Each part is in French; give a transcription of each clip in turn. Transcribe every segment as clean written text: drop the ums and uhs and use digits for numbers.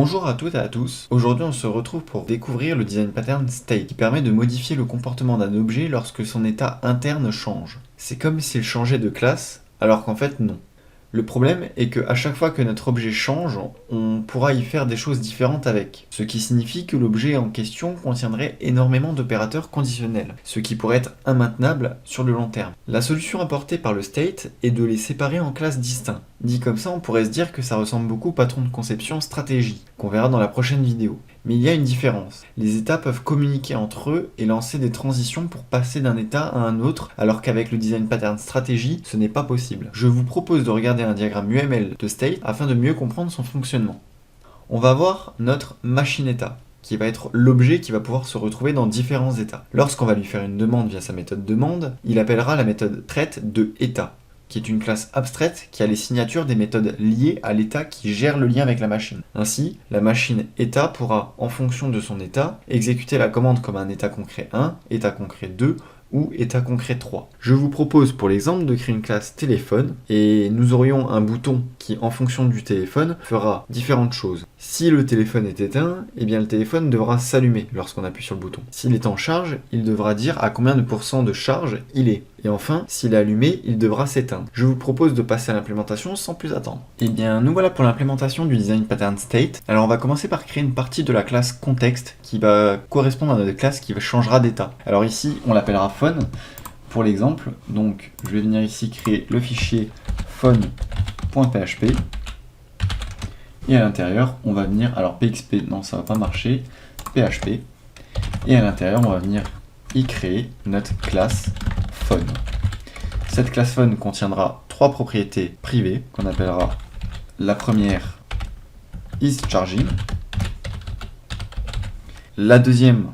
Bonjour à toutes et à tous, aujourd'hui on se retrouve pour découvrir le design pattern state qui permet de modifier le comportement d'un objet lorsque son état interne change. C'est comme s'il changeait de classe, alors qu'en fait non. Le problème est qu'à chaque fois que notre objet change, on pourra y faire des choses différentes avec, ce qui signifie que l'objet en question contiendrait énormément d'opérateurs conditionnels, ce qui pourrait être immaintenable sur le long terme. La solution apportée par le state est de les séparer en classes distinctes. Dit comme ça, on pourrait se dire que ça ressemble beaucoup au patron de conception stratégie, qu'on verra dans la prochaine vidéo. Mais il y a une différence. Les états peuvent communiquer entre eux et lancer des transitions pour passer d'un état à un autre, alors qu'avec le design pattern stratégie, ce n'est pas possible. Je vous propose de regarder un diagramme UML de state afin de mieux comprendre son fonctionnement. On va voir notre machine état, qui va être l'objet qui va pouvoir se retrouver dans différents états. Lorsqu'on va lui faire une demande via sa méthode demande, il appellera la méthode traite de état, qui est une classe abstraite qui a les signatures des méthodes liées à l'état qui gère le lien avec la machine. Ainsi, la machine état pourra, en fonction de son état, exécuter la commande comme un état concret 1, état concret 2 ou état concret 3. Je vous propose pour l'exemple de créer une classe téléphone et nous aurions un bouton qui, en fonction du téléphone, fera différentes choses. Si le téléphone est éteint, eh bien le téléphone devra s'allumer lorsqu'on appuie sur le bouton. S'il est en charge, il devra dire à combien de pourcents de charge il est. Et enfin, s'il est allumé, il devra s'éteindre. Je vous propose de passer à l'implémentation sans plus attendre. Eh bien, nous voilà pour l'implémentation du design pattern state. Alors on va commencer par créer une partie de la classe context qui va correspondre à notre classe qui changera d'état. Alors ici, on l'appellera phone pour l'exemple. Donc je vais venir ici créer le fichier phone.php. Et à l'intérieur, on va venir, alors PXP, non ça va pas marcher, PHP. Et à l'intérieur, on va venir y créer notre classe phone. Cette classe phone contiendra trois propriétés privées qu'on appellera la première isCharging. La deuxième,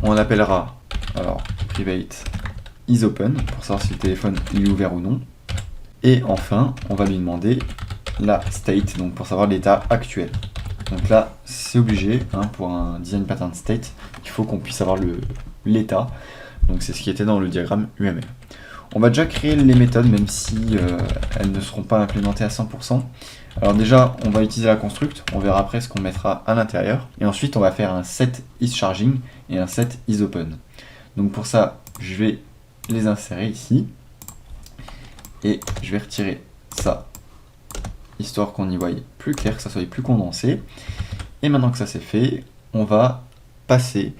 on l'appellera alors private isOpen pour savoir si le téléphone est ouvert ou non. Et enfin, on va lui demander la state, donc pour savoir l'état actuel. Donc là, c'est obligé, pour un design pattern state, il faut qu'on puisse avoir l'état. Donc c'est ce qui était dans le diagramme UML. On va déjà créer les méthodes, même si elles ne seront pas implémentées à 100%. Alors déjà, on va utiliser la construct, on verra après ce qu'on mettra à l'intérieur. Et ensuite, on va faire un set isCharging et un set isOpen. Donc pour ça, je vais les insérer ici. Et je vais retirer ça, histoire qu'on y voie plus clair, que ça soit plus condensé. Et maintenant que ça c'est fait, on va passer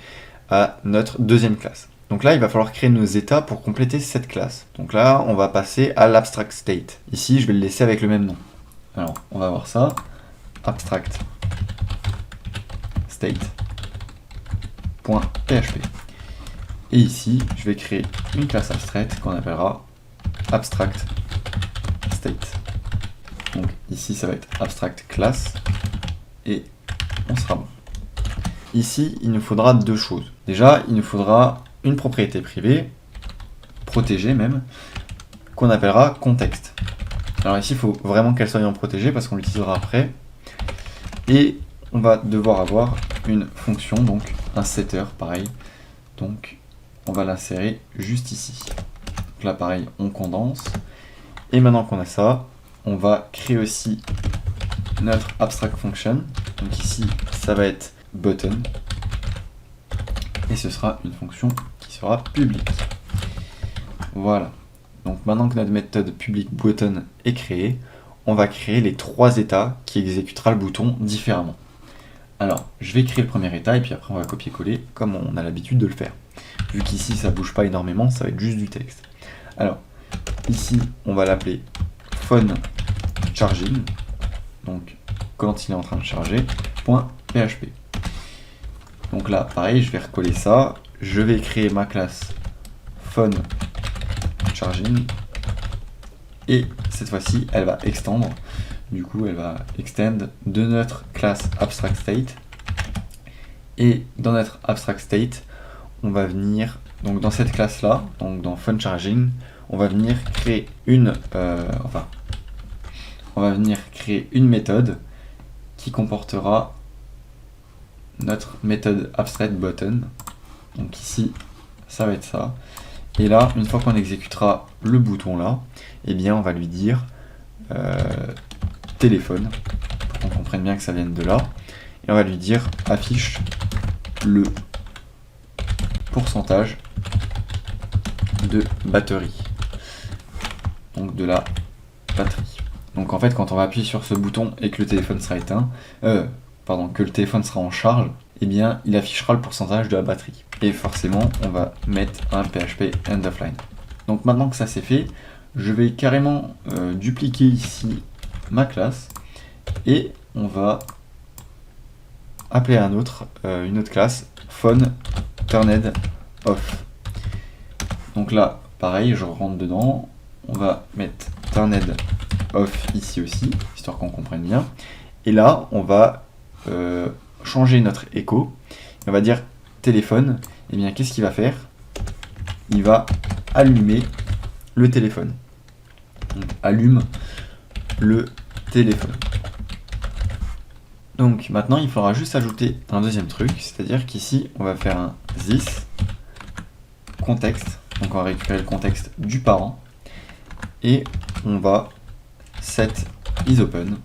à notre deuxième classe. Donc là, il va falloir créer nos états pour compléter cette classe. Donc là, on va passer à l'abstract state. Ici, je vais le laisser avec le même nom. Alors, on va voir ça. Abstract state.php. Et ici, je vais créer une classe abstraite qu'on appellera abstract state. Donc ici, ça va être abstract class et on sera bon. Ici, il nous faudra deux choses. Déjà, il nous faudra une propriété privée, protégée même, qu'on appellera context. Alors ici, il faut vraiment qu'elle soit en protégée parce qu'on l'utilisera après. Et on va devoir avoir une fonction, donc un setter, pareil. Donc on va l'insérer juste ici. Donc là, pareil, on condense. Et maintenant qu'on a ça, on va créer aussi notre abstract function. Donc ici, ça va être button. Et ce sera une fonction qui sera publique. Voilà. Donc maintenant que notre méthode public button est créée, on va créer les trois états qui exécutera le bouton différemment. Alors, je vais créer le premier état et puis après on va copier-coller comme on a l'habitude de le faire. Vu qu'ici ça bouge pas énormément, ça va être juste du texte. Alors, ici on va l'appeler phone charging. Donc quand il est en train de charger, .php. Donc là, pareil, je vais recoller ça. Je vais créer ma classe phone charging. Et cette fois-ci, elle va extendre. Du coup, elle va extend de notre classe abstract state. Et dans notre abstract state, on va venir, donc dans cette classe-là, donc dans phone charging, on va venir créer une méthode qui comportera notre méthode abstract button. Donc ici, ça va être ça. Et là, une fois qu'on exécutera le bouton là, eh bien on va lui dire téléphone, pour qu'on comprenne bien que ça vienne de là. et on va lui dire affiche le pourcentage de batterie, donc de la batterie. Donc en fait, quand on va appuyer sur ce bouton et que le téléphone sera éteint, que le téléphone sera en charge, eh bien il affichera le pourcentage de la batterie. Et forcément, on va mettre un PHP end of line. Donc maintenant que ça c'est fait, je vais carrément dupliquer ici ma classe et on va appeler une autre classe phone turned off. Donc là, pareil, je rentre dedans, on va mettre turned off ici aussi, histoire qu'on comprenne bien. Et là, on va changer notre écho. On va dire téléphone. Et bien, qu'est-ce qu'il va faire? Il va allumer le téléphone. Donc, allume le téléphone. Donc maintenant, il faudra juste ajouter un deuxième truc, c'est-à-dire qu'ici, on va faire un this contexte. Donc on va récupérer le contexte du parent et on va set isOpen.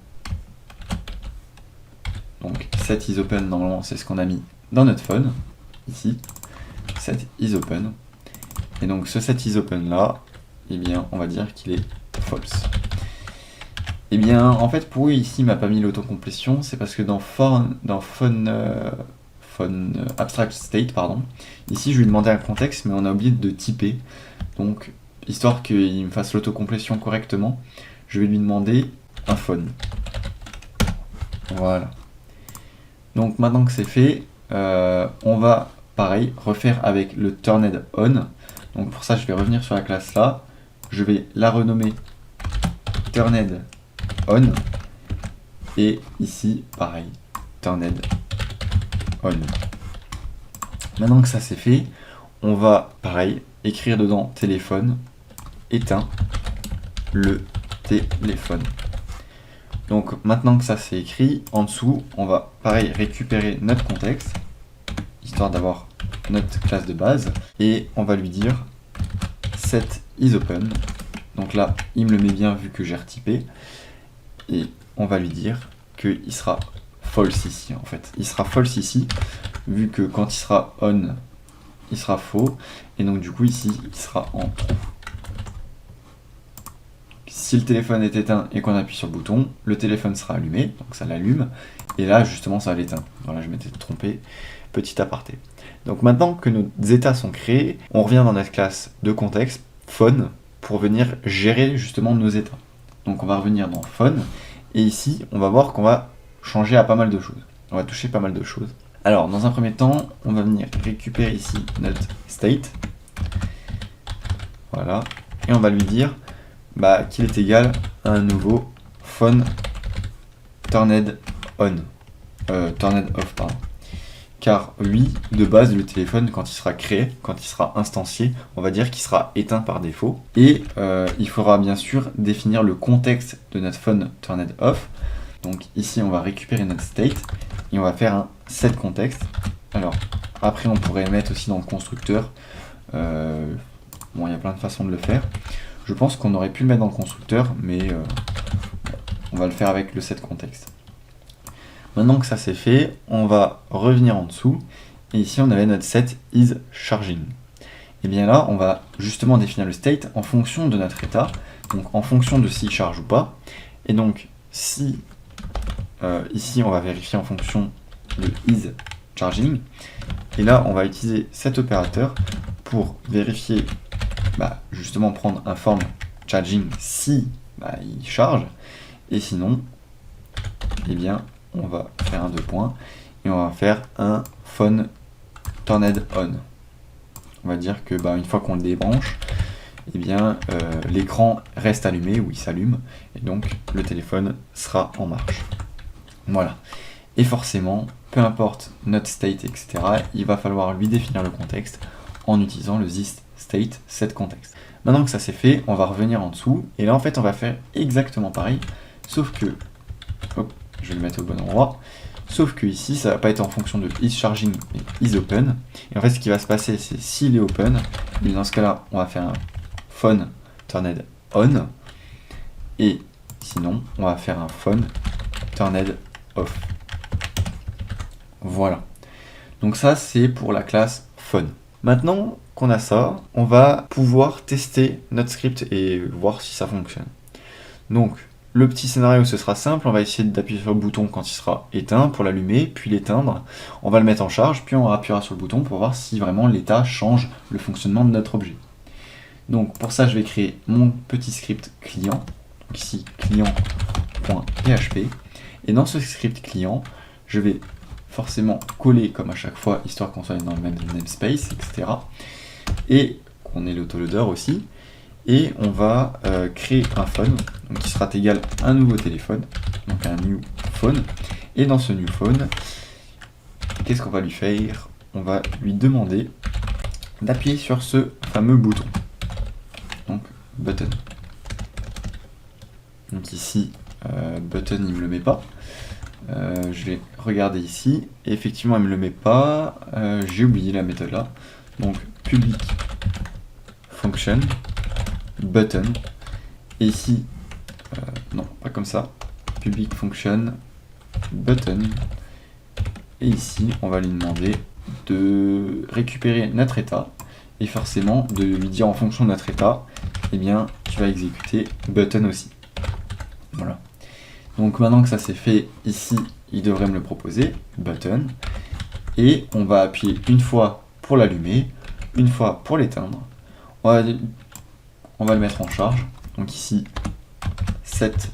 Donc set isOpen, normalement c'est ce qu'on a mis dans notre phone ici, set isOpen. Et donc ce set isOpen là, eh bien on va dire qu'il est false. Et bien en fait pour eux ici il m'a pas mis l'autocomplétion, c'est parce que dans phone abstract state, pardon, ici je lui demandais un contexte mais on a oublié de typer. Donc histoire qu'il me fasse l'autocomplétion correctement, je vais lui demander un phone. Voilà. Donc maintenant que c'est fait, on va pareil refaire avec le turned on. Donc pour ça je vais revenir sur la classe là, je vais la renommer turned on et ici pareil turned on. Maintenant que ça c'est fait, on va pareil écrire dedans téléphone éteint le téléphone. Donc maintenant que ça c'est écrit, en dessous on va pareil récupérer notre contexte histoire d'avoir notre classe de base et on va lui dire set isOpen. Donc là il me le met bien vu que j'ai retypé et on va lui dire qu'il sera false ici en fait. Il sera false ici vu que quand il sera on il sera faux et donc du coup ici il sera en true. Si le téléphone est éteint et qu'on appuie sur le bouton, le téléphone sera allumé, donc ça l'allume, et là justement ça l'éteint. Voilà, je m'étais trompé, petit aparté. Donc maintenant que nos états sont créés, on revient dans notre classe de contexte, phone, pour venir gérer justement nos états. Donc on va revenir dans phone, et ici on va voir qu'on va changer à pas mal de choses. On va toucher pas mal de choses. Alors dans un premier temps, on va venir récupérer ici notre state. Voilà, et on va lui dire qu'il est égal à un nouveau phone turned on, turned off, pardon. Car lui, de base, le téléphone, quand il sera créé, quand il sera instancié, on va dire qu'il sera éteint par défaut. Et il faudra bien sûr définir le contexte de notre phone turned off. Donc ici, on va récupérer notre state et on va faire un set context. Alors, après, on pourrait mettre aussi dans le constructeur. Bon, il y a plein de façons de le faire. Je pense qu'on aurait pu le mettre dans le constructeur, mais on va le faire avec le set context. Maintenant que ça c'est fait, on va revenir en dessous, et ici on avait notre set isCharging. Et bien là, on va justement définir le state en fonction de notre état, donc en fonction de s'il charge ou pas. Et donc, si ici on va vérifier en fonction de isCharging, et là on va utiliser cet opérateur pour vérifier justement prendre un form charging si il charge et sinon eh bien on va faire un 2 points et on va faire un phone turned on. On va dire que une fois qu'on le débranche eh bien l'écran reste allumé ou il s'allume et donc le téléphone sera en marche. Voilà. Et forcément, peu importe notre state, etc., il va falloir lui définir le contexte en utilisant le this state set context. Maintenant que ça c'est fait, on va revenir en dessous, et là en fait on va faire exactement pareil, sauf que, hop, je vais le mettre au bon endroit, sauf que ici ça va pas être en fonction de isCharging mais isOpen, et en fait ce qui va se passer c'est s'il est open, et dans ce cas là on va faire un phone turned on, et sinon on va faire un phone turned off. Voilà. Donc ça, c'est pour la classe Phone. Maintenant qu'on a ça, on va pouvoir tester notre script et voir si ça fonctionne. Donc, le petit scénario, ce sera simple. On va essayer d'appuyer sur le bouton quand il sera éteint pour l'allumer, puis l'éteindre. On va le mettre en charge, puis on appuiera sur le bouton pour voir si vraiment l'état change le fonctionnement de notre objet. Donc, pour ça, je vais créer mon petit script client. Donc ici, client.php. Et dans ce script client, je vais forcément coller comme à chaque fois, histoire qu'on soit dans le même namespace, etc. Et qu'on ait l'autoloader aussi. Et on va créer un phone, donc qui sera égal à un nouveau téléphone, donc un new phone. Et dans ce new phone, qu'est-ce qu'on va lui faire? On va lui demander d'appuyer sur ce fameux bouton. Donc button. Donc ici, button il me le met pas. Je vais regarder ici, et effectivement elle me le met pas, j'ai oublié la méthode là. Donc public function button, et ici, non pas comme ça, public function button, et ici on va lui demander de récupérer notre état, et forcément de lui dire en fonction de notre état, eh bien tu vas exécuter button aussi. Voilà. Donc maintenant que ça c'est fait, ici, il devrait me le proposer, button, et on va appuyer une fois pour l'allumer, une fois pour l'éteindre. On va le mettre en charge, donc ici, set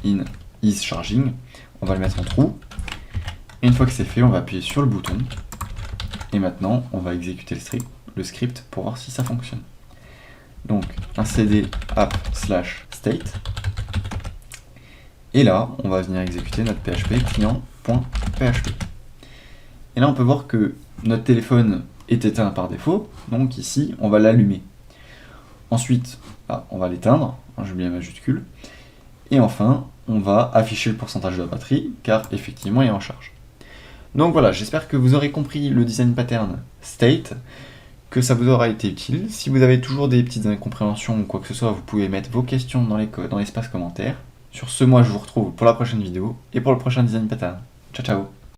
in is charging, on va le mettre en true, et une fois que c'est fait, on va appuyer sur le bouton, et maintenant, on va exécuter le script pour voir si ça fonctionne. Donc, un cd app/state, et là, on va venir exécuter notre PHP client.php. Et là, on peut voir que notre téléphone est éteint par défaut, donc ici, on va l'allumer. Ensuite, on va l'éteindre, j'ai oublié la majuscule. Et enfin, on va afficher le pourcentage de la batterie, car effectivement, il est en charge. Donc voilà, j'espère que vous aurez compris le design pattern state, que ça vous aura été utile. Si vous avez toujours des petites incompréhensions ou quoi que ce soit, vous pouvez mettre vos questions dans l'espace commentaire. Sur ce, moi, je vous retrouve pour la prochaine vidéo et pour le prochain design pattern. Ciao, ciao!